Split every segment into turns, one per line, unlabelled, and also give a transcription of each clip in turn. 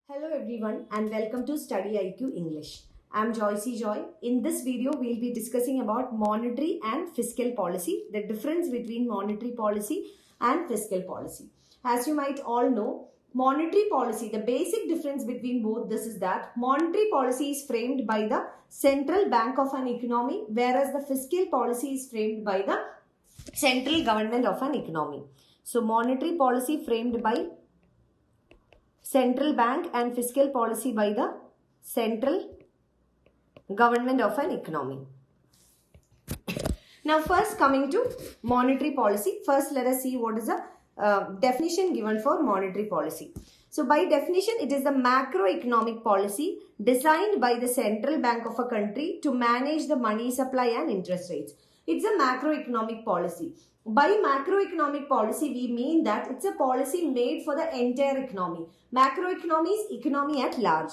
Hello everyone and welcome to Study IQ English. I am Joycey Joy. In this video, we'll be discussing about monetary and fiscal policy, the difference between monetary policy and fiscal policy. As you might all know, monetary policy, the basic difference between both this is that monetary policy is framed by the central bank of an economy, whereas the fiscal policy is framed by the central government of an economy. So monetary policy framed by central bank and fiscal policy by the central government of an economy. Now first coming to monetary policy, first let us see what is the definition given for monetary policy. So by definition, it is the macroeconomic policy designed by the central bank of a country to manage the money supply and interest rates. It's a macroeconomic policy. By macroeconomic policy, we mean that it's a policy made for the entire economy. Macroeconomy is economy at large,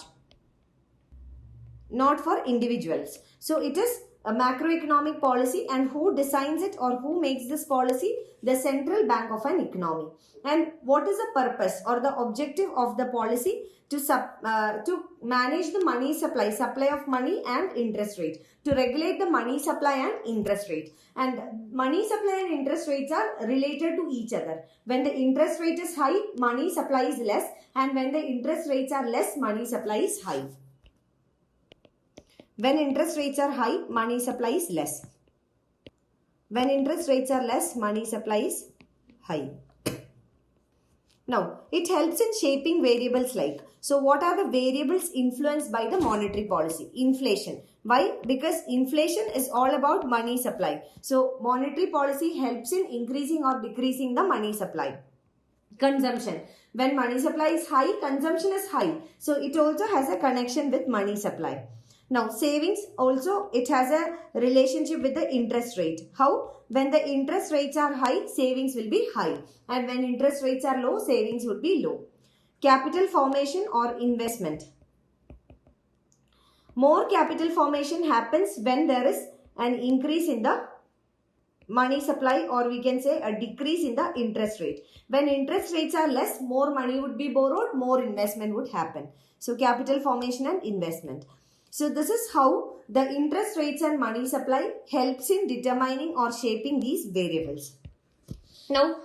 not for individuals. So it is a macroeconomic policy, and who designs it or who makes this policy? The central bank of an economy. And what is the purpose or the objective of the policy? To manage the money supply of money and interest rate, to regulate the money supply and interest rate. And money supply and interest rates are related to each other. When the interest rate is high, money supply is less, and when the interest rates are less, money supply is high. When interest rates are high, money supply is less. When interest rates are less, money supply is high. Now, it helps in shaping variables like, so what are the variables influenced by the monetary policy? Inflation. Why? Because inflation is all about money supply. So, monetary policy helps in increasing or decreasing the money supply. Consumption. When money supply is high, consumption is high. So, it also has a connection with money supply. Now, savings also, it has a relationship with the interest rate. How? When the interest rates are high, savings will be high. And when interest rates are low, savings would be low. Capital formation or investment. More capital formation happens when there is an increase in the money supply, or we can say a decrease in the interest rate. When interest rates are less, more money would be borrowed, more investment would happen. So, capital formation and investment. So, this is how the interest rates and money supply helps in determining or shaping these variables. Now,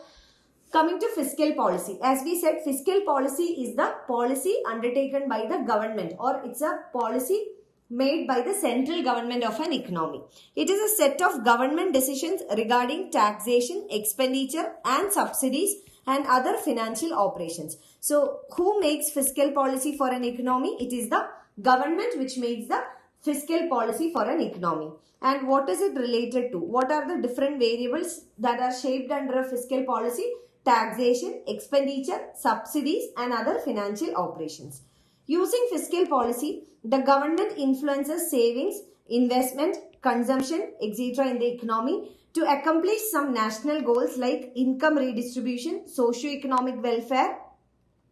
coming to fiscal policy. As we said, fiscal policy is the policy undertaken by the government, or it's a policy made by the central government of an economy. It is a set of government decisions regarding taxation, expenditure and subsidies and other financial operations. So, who makes fiscal policy for an economy? It is the government which makes the fiscal policy for an economy. And what is it related to? What are the different variables that are shaped under a fiscal policy? Taxation, expenditure, subsidies and other financial operations. Using fiscal policy, the government influences savings, investment, consumption, etc. in the economy to accomplish some national goals like income redistribution, socio-economic welfare,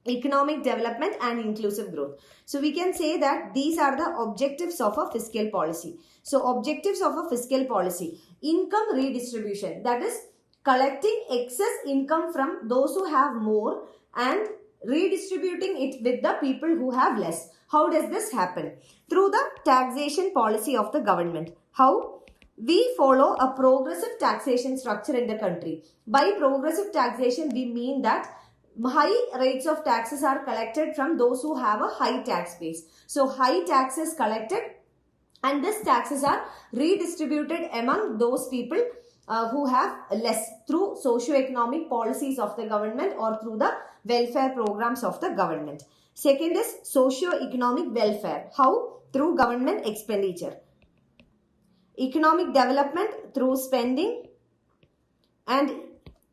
economic development and inclusive growth. So we can say that these are the objectives of a fiscal policy. So objectives of a fiscal policy: income redistribution, that is collecting excess income from those who have more and redistributing it with the people who have less. How does this happen? Through the taxation policy of the government. How? We follow a progressive taxation structure in the country. By progressive taxation, we mean that high rates of taxes are collected from those who have a high tax base. So, high taxes collected, and these taxes are redistributed among those people who have less through socio-economic policies of the government or through the welfare programs of the government. Second is socio-economic welfare. How? Through government expenditure. Economic development through spending, and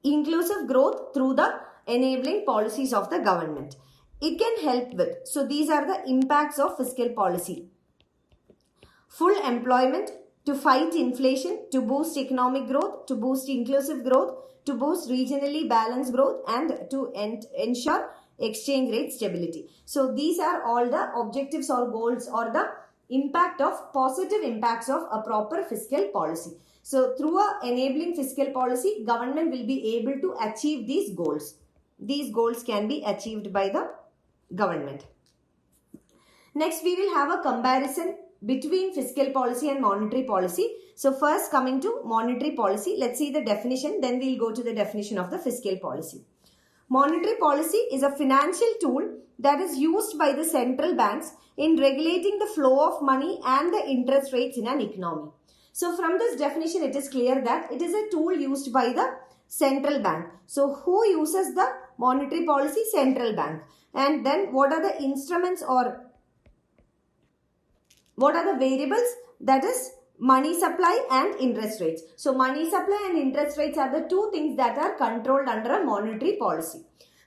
inclusive growth through the enabling policies of the government. It can help with. So, these are the impacts of fiscal policy. Full employment, to fight inflation, to boost economic growth, to boost inclusive growth, to boost regionally balanced growth and to ensure exchange rate stability. So, these are all the objectives or goals or the impact of positive impacts of a proper fiscal policy. So, through a enabling fiscal policy, government will be able to achieve these goals. These goals can be achieved by the government. Next, we will have a comparison between fiscal policy and monetary policy. So first, coming to monetary policy, let's see the definition, then we'll go to the definition of the fiscal policy. Monetary policy is a financial tool that is used by the central banks in regulating the flow of money and the interest rates in an economy. So from this definition, it is clear that it is a tool used by the central bank. So who uses the monetary policy? Central bank. And then what are the instruments or what are the variables? That is money supply and interest rates. So money supply and interest rates are the two things that are controlled under a monetary policy.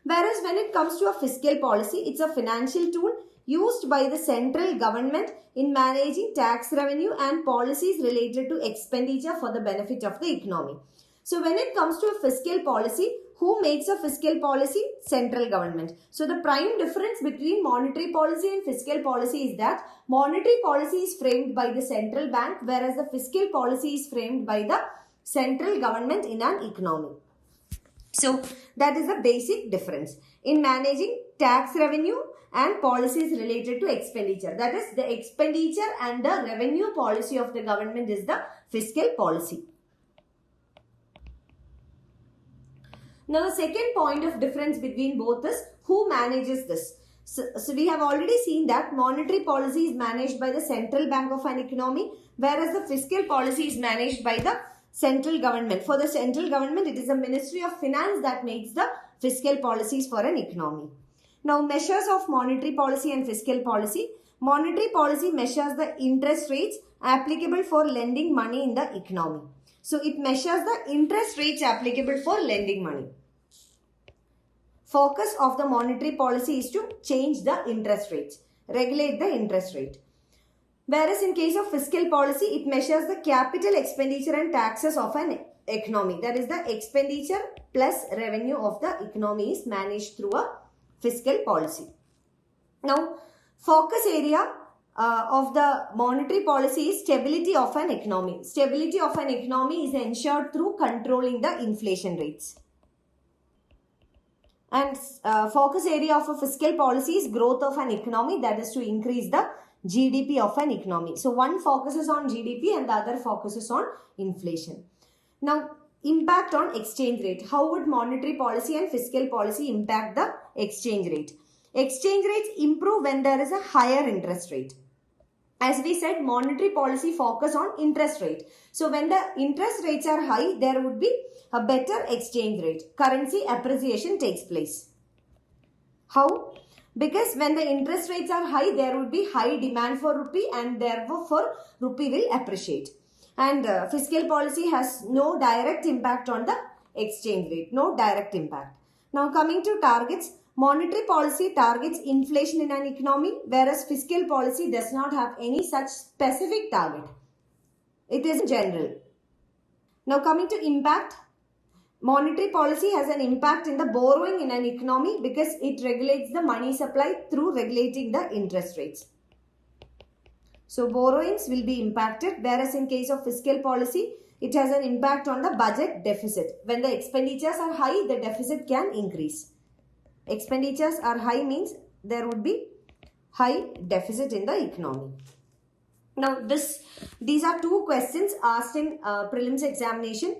Whereas when it comes to a fiscal policy, it's a financial tool used by the central government in managing tax revenue and policies related to expenditure for the benefit of the economy. So when it comes to a fiscal policy, who makes a fiscal policy? Central government. So the prime difference between monetary policy and fiscal policy is that monetary policy is framed by the central bank, whereas the fiscal policy is framed by the central government in an economy. So that is the basic difference in managing tax revenue and policies related to expenditure. That is, the expenditure and the revenue policy of the government is the fiscal policy. Now the second point of difference between both is who manages this. So we have already seen that monetary policy is managed by the central bank of an economy, whereas the fiscal policy is managed by the central government. For the central government, it is the Ministry of Finance that makes the fiscal policies for an economy. Now measures of monetary policy and fiscal policy. Monetary policy measures the interest rates applicable for lending money in the economy. So it measures the interest rates applicable for lending money. Focus of the monetary policy is to change the interest rates, regulate the interest rate. Whereas in case of fiscal policy, it measures the capital expenditure and taxes of an economy. That is, the expenditure plus revenue of the economy is managed through a fiscal policy. Now, focus area of the monetary policy is stability of an economy. Stability of an economy is ensured through controlling the inflation rates. And focus area of a fiscal policy is growth of an economy, that is to increase the GDP of an economy. So one focuses on GDP and the other focuses on inflation. Now, impact on exchange rate. How would monetary policy and fiscal policy impact the exchange rate? Exchange rates improve when there is a higher interest rate. As we said, monetary policy focus on interest rate. So when the interest rates are high, there would be a better exchange rate. Currency appreciation takes place. How? Because when the interest rates are high, there would be high demand for rupee and therefore rupee will appreciate. And fiscal policy has no direct impact on the exchange rate. No direct impact. Now coming to targets. Monetary policy targets inflation in an economy, whereas fiscal policy does not have any such specific target. It is general. Now coming to impact. Monetary policy has an impact in the borrowing in an economy because it regulates the money supply through regulating the interest rates. So borrowings will be impacted, whereas in case of fiscal policy, it has an impact on the budget deficit. When the expenditures are high, the deficit can increase. Expenditures are high means there would be high deficit in the economy. Now these are two questions asked in prelims examination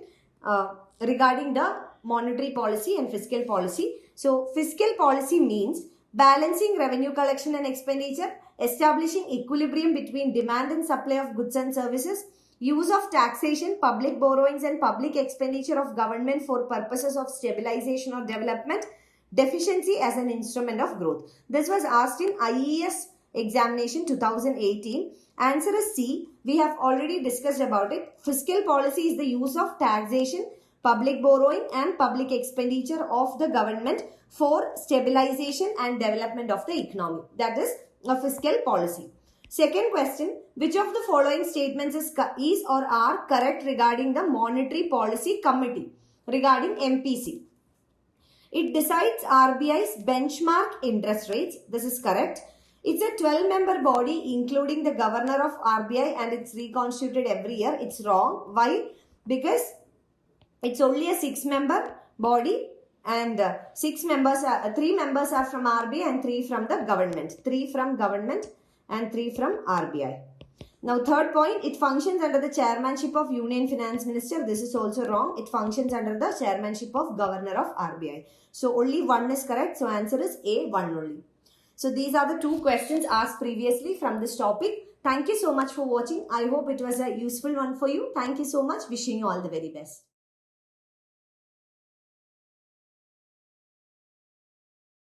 regarding the monetary policy and fiscal policy. So fiscal policy means balancing revenue collection and expenditure, establishing equilibrium between demand and supply of goods and services, use of taxation, public borrowings and public expenditure of government for purposes of stabilization or development, deficiency as an instrument of growth. This was asked in IES examination 2018. Answer is C. We have already discussed about it. Fiscal policy is the use of taxation, public borrowing and public expenditure of the government for stabilization and development of the economy. That is a fiscal policy. Second question, which of the following statements is or are correct regarding the Monetary Policy Committee regarding MPC? It decides RBI's benchmark interest rates. This is correct. It's a 12-member body including the governor of RBI and it's reconstituted every year. It's wrong. Why? Because it's only a 6-member body and 3 members are from RBI and 3 from the government. 3 from government and 3 from RBI. Now third point, it functions under the chairmanship of Union Finance Minister. This is also wrong. It functions under the chairmanship of Governor of RBI. So only one is correct. So answer is A, 1 only. So these are the 2 questions asked previously from this topic. Thank you so much for watching. I hope it was a useful one for you. Thank you so much. Wishing you all the very best.